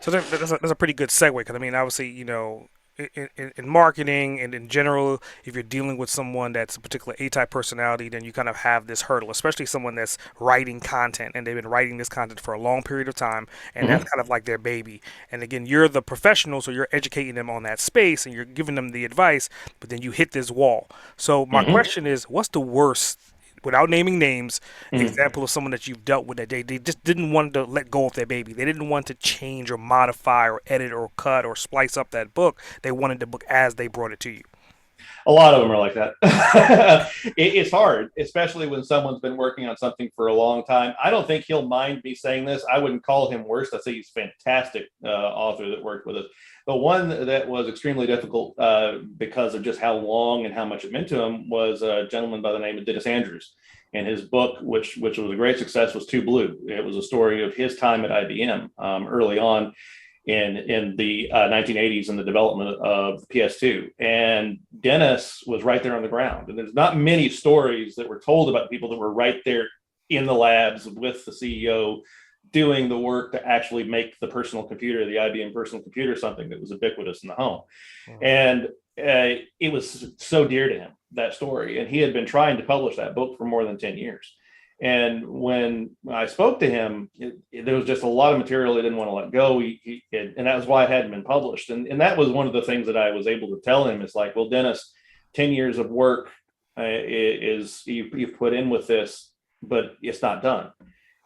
So that's a pretty good segue because I mean, obviously, in marketing and in general, if you're dealing with someone that's a particular A-type personality, then you kind of have this hurdle, especially someone that's writing content and they've been writing this content for a long period of time, and that's Hmm. kind of like their baby. And again, you're the professional, so you're educating them on that space and you're giving them the advice, but then you hit this wall. So my Hmm. question is, what's the worst? Without naming names, Hmm. example of someone that you've dealt with that they just didn't want to let go of their baby. They didn't want to change or modify or edit or cut or splice up that book. They wanted the book as they brought it to you. A lot of them are like that. It's hard, especially when someone's been working on something for a long time. I don't think he'll mind me saying this. I wouldn't call him worst. I'd say he's a fantastic author that worked with us. The one that was extremely difficult because of just how long and how much it meant to him was a gentleman by the name of Dennis Andrews. And his book, which was a great success, was Too Blue. It was a story of his time at IBM early on in the 1980s and the development of the PS2. And Dennis was right there on the ground. And there's not many stories that were told about people that were right there in the labs with the CEO doing the work to actually make the personal computer, the IBM personal computer, something that was ubiquitous in the home. Mhm. And it was so dear to him, that story. And he had been trying to publish that book for more than 10 years. And when I spoke to him, there was just a lot of material he didn't want to let go. And that was why it hadn't been published. And that was one of the things that I was able to tell him. It's like, well, Dennis, 10 years of work is you've put in with this, but it's not done.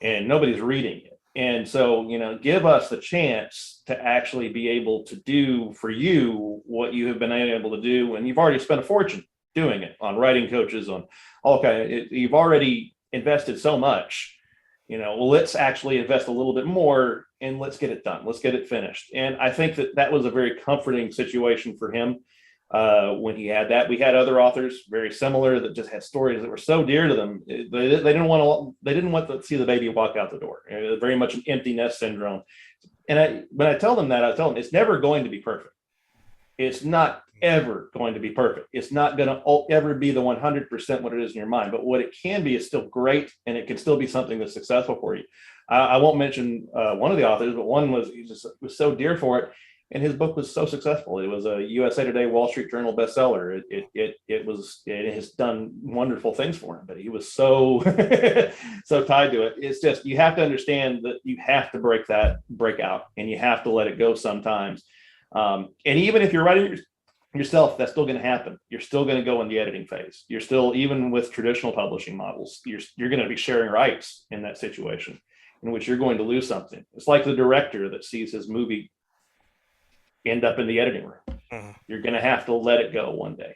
And nobody's reading it. And so, give us the chance to actually be able to do for you what you have been able to do. And you've already spent a fortune doing it on writing coaches, on you've already invested so much. Well, let's actually invest a little bit more and let's get it done. Let's get it finished. And I think that was a very comforting situation for him when he had that. We had other authors very similar that just had stories that were so dear to them. They didn't want to see the baby walk out the door. It was very much an empty nest syndrome. And when I tell them that, I tell them it's never going to be perfect. It's not ever going to be perfect. It's not going to ever be the 100% what it is in your mind, but what it can be is still great, and it can still be something that's successful for you. I won't mention one of the authors, but one was so dear for it, and his book was so successful. It was a USA Today, Wall Street Journal bestseller. It has done wonderful things for him, but he was so so tied to it. It's just you have to understand that you have to break out, and you have to let it go sometimes. And even if you're writing yourself, that's still going to happen. You're still going to go in the editing phase. You're still, even with traditional publishing models, you're going to be sharing rights in that situation in which you're going to lose something. It's like the director that sees his movie end up in the editing room. Mhm. You're going to have to let it go one day.